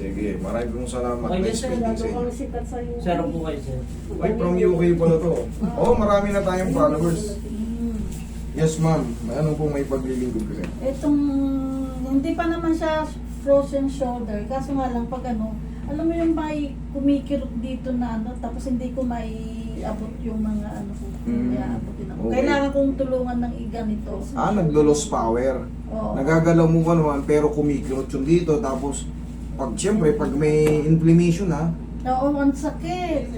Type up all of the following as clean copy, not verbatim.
Sige, maraming pong salamat. Okay, Nice sir. meeting sa inyo. Ang sikat sa iyo. Sir, po kayo, sir. Ay, from UK pala to. Oo, marami na tayong followers. Yes, ma'am. Ano pong may paglilingkod ko sa'yo? Itong, hindi pa naman siya frozen shoulder. Kaso nga lang, pag ano, alam mo yung may kumikirot dito na ano, tapos hindi ko may abot yung mga ano, kaya abutin ako. Okay. Kailangan kong tulungan ng ganito. Naglo-lost power. Oo. Nagagalaw mo ka naman, pero kumikirot yung dito. Tapos, siyempre, pag may inflammation ha, Oo, ang sakit.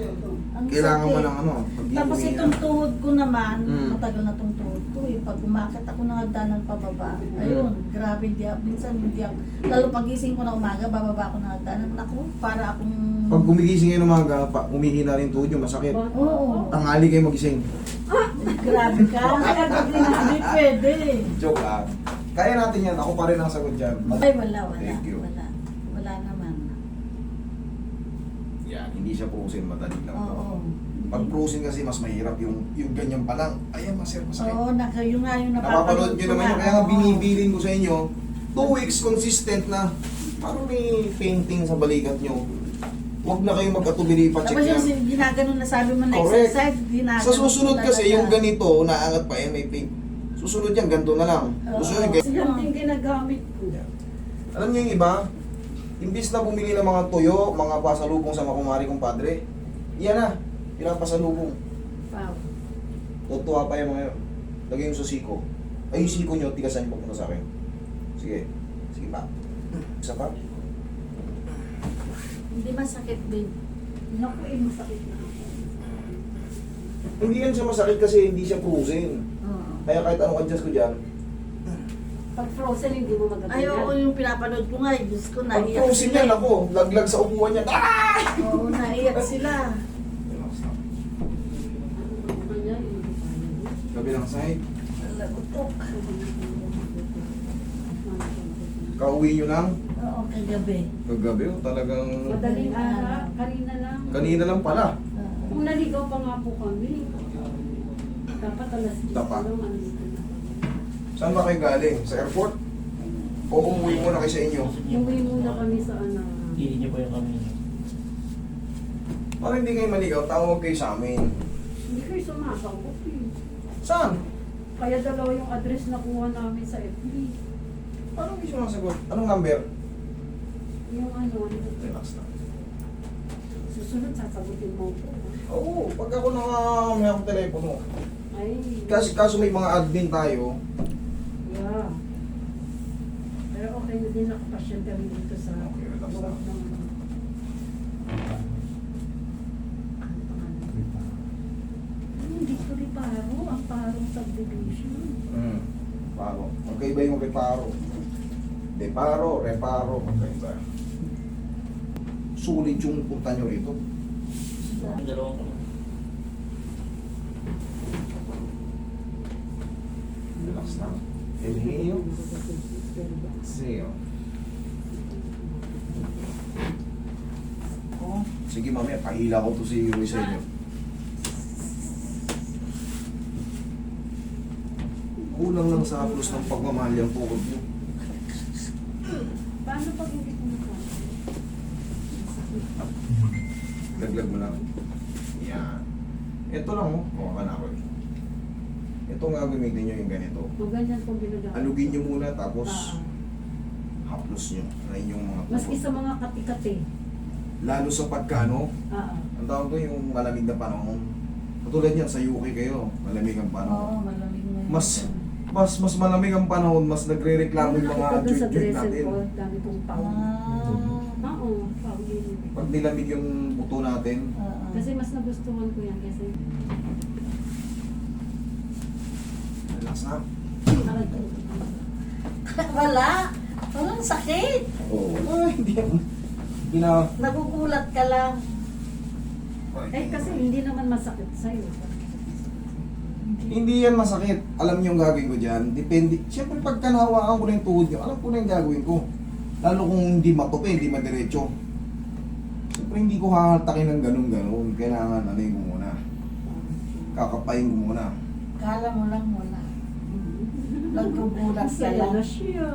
Ang kailangan mo sakit. ng ano. pag Tapos inumin itong na. tuhod ko naman, Mm. matagal na itong tuhod ko eh. Pag umakit ako ng hagdanan pababa, ayun, grabe hindi ako. Minsan hindi ako. Lalo pagising ko na umaga, bababa ako ng hagdanan. Naku, para akong... Pag gumigising kayo ng umaga, umihina rin tuhod yung masakit. Oo. Tanghali kayo magising. Grabe ka. Kaya gabi na hindi pwede. Joke lang. Kaya natin yan. Ako pa rin ang sagot dyan. Ay, wala. Thank you. Wala naman. Yan, hindi siya frozen. Madali lang to. Oo. Pag frozen kasi mas mahirap yung ganyan pa lang. Ayan, masakit. Oo, yun nga yung Napapanood nyo naman yun. Kaya nga binibilin ko sa inyo, 2 weeks consistent na parang may painting sa balikat nyo. Huwag na kayong magkatubili, pa-check Tapos yan. yung ginaganon na sabi mo na Correct. exercise, ginaganon Sa susunod ko kasi, talaga. yung ganito, naangat pa yan, may paint. Susunod yan, ganito na lang. Susunod, ganito. Yan yung ginagamit ko. Alam niyo yung iba, imbis na bumili ng mga tuyo, mga pasalubong sa makumari kong padre, yan na, pinapasalubong. Wow. Tutuwa pa yung mga yun. Lagay yung sa siko. Ay, yung siko nyo, tigasan nyo papunta sa akin. Sige. Sige pa. Isa pa. Hindi masakit, babe. Naku, masakit na. Hindi yan siya masakit kasi hindi siya frozen. Oo. Kaya kahit anong adjust ko dyan, Pag frozen, hindi mo magagawa. Ay, oo, yung pinapanood ko nga, eh, Diyos ko, pag naiyak frozen sila. yan ako, laglag sa upuan yan. Ah! Oo, naiyak sila. Kabilang side. Lagutok. Kauwi nyo lang. Oo, kagabi. Kagabi, talagang Madaling araw, kanina lang. kanina lang pala. Oo. Kung naligaw pa nga po kami, dapat alas 10 Dapat. lang, alas 10. Saan ba kayo galing? Sa airport? O umuwi muna kayo sa inyo? Umuwi muna kami sa ano. Hindi niyo po yung kami. Para hindi kayo maligaw, tawag kayo sa amin. Hindi kayo sumasagot eh. Saan? Kaya dalawa yung address na kuha namin sa FB. Paano hindi sumasagot? Anong number? Yung ano, Relax na. susunod sasagutin mo ko. Oo, pag ako may akong telepono. Ay, Kaso may mga admin tayo. yeah. Pero okay na din nakapasyente rin dito sa Okay, relax na. loob ng ano pangalan? Hindi ko Riparo, ang Parong subdivision. Paro. Magkaiba yung reparo. Deparo, reparo. Magkaiba. Sulit yung punta nyo rito. Yung dalawang kami. Relax na. Inhale. Exhale. Oh, sige mamaya, pahila ko to si Roy sa inyo. Kulang lang sa haplos ng pagmamahal yung tukod nyo. Paano pag hindi ko mukha? Laglag mo lang. Yan. Ito lang oh. Kuha ka na ako. Ito nga gamitin nyo yung ganito. Kung ganyan kung ginagamit. Alugin nyo muna tapos Ah. haplos nyo. Na yung mga Maski tukod. sa mga kati-kati. Lalo sa pagkano, Ah, ang tawag to yung malamig na panahon. Katulad yan, sa UK kayo, malamig ang Oo, panahon. malamig na yun. Mas malamig ang panahon, mas nagre-reklamo yung mga nakita doon sa joint-joint dressing natin. ko, dami kong pao. Ah. Oo, pao yun. Pag nilamig yung buto natin, Oo. Kasi mas nagustuhan ko yan kasi relax na. Wala. Walang sakit. Oo. Ay, hindi yan. Hindi na. Nagugulat ka lang. eh kasi hindi naman masakit sa'yo. Hindi yan masakit. Alam niyo yung gagawin ko dyan. Depende. Siyempre pagka nahawakan ko na yung tuhod niyo, alam ko na yung gagawin ko. Lalo kung hindi matupi, hindi madiretso. Siyempre hindi ko hahaltakin ng ganun-ganun. Kailangan ano yung muna. Kakapayin ko muna. Kala mo lang wala. Nagugulat ka Saya na lang. siya.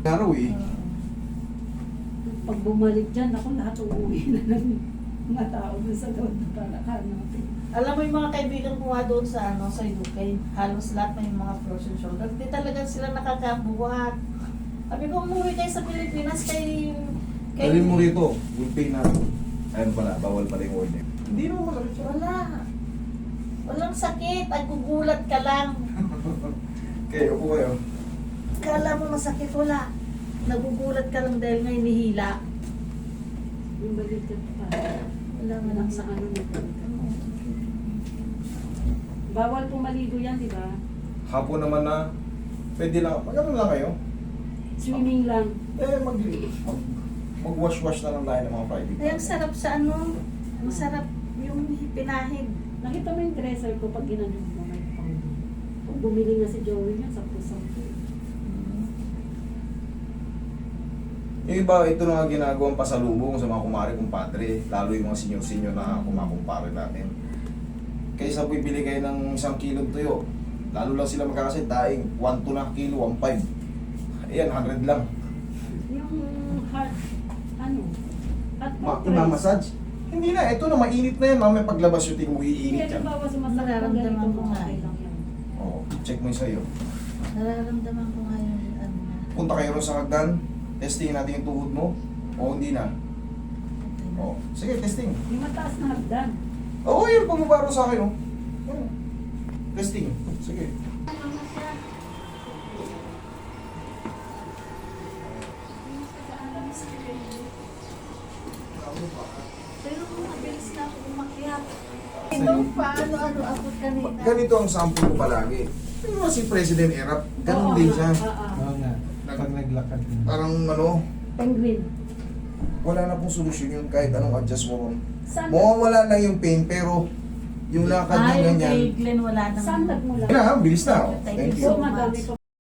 Laro eh. Pag bumalik dyan, ako lahat uuwi na ng mga tao doon sa doon para hanapin. Alam mo yung mga kaibigan ko nga doon sa sa UK, halos lahat may mga frozen shoulder. Hindi talaga sila nakakabuhat. Sabi ko, umuwi kayo sa Pilipinas Dali mo rito, will pay na. Ayun pala, bawal pala yung order. Hindi naman masakit siya. Wala. Walang sakit. Ay, gugulat ka lang. Okay, upo kayo. Kala mo masakit, wala. Nagugulat ka lang dahil nga hinihila. Yung baliktad pa. Wala nga lang Sa sakit. ano nito. Bawal po maligo yan, di ba? Hapon naman na, pwede lang, magano lang kayo. Swimming lang. Mag-wash-wash na lang tayo ng mga Friday. Ay, ang sarap sa ang sarap yung pinahid. Nakita mo yung dresser ko pag ginanong mo may powder. Kung bumili nga si Joey niya, 10-10. Yung iba, ito na nga ginagawang pasalubong sa mga kumare kumpadre, lalo yung mga senior-senior na kumakumpare natin. Kaysa bibili kayo ng 1 kilong tuyo, lalo lang sila magkakasin, daing 1 na kilo, 1.5. Ayan, 100 lang. Yung heart, heart Imamassage? Hindi na, ito na, mainit na yan. Mamaya paglabas yung tingin mo, Hindi, iinit yan. halimbawa sumasakit ang Nararamdaman ganito ko mo, nga okay eh. lang yan. Oo, check mo yung sa'yo. Nararamdaman ko nga yung na. Punta kayo ron sa hagdan, testing natin yung tuhod mo, o hindi na. Oo, sige, testing. Yung mataas na hagdan. Oo, yun, pumabaro sa akin, oh. Yan. Testing, sige. Pero mabilis na ako umakyat. Ito, paano abot kanina? Ganito ang sample ko palagi. Pero si President Erap, ganun din siya. Oo nga. Pag naglakad na. Parang Penguin. wala na pong solusyon yun kahit anong adjust mo ron. Saan? Mawawala lang yung pain, pero yung lakad Ay, niya yung ganyan. kay Glenn wala nang... Saan mo lang? Yan na, bilis na. Oh. Thank Thank you you. So, madami pa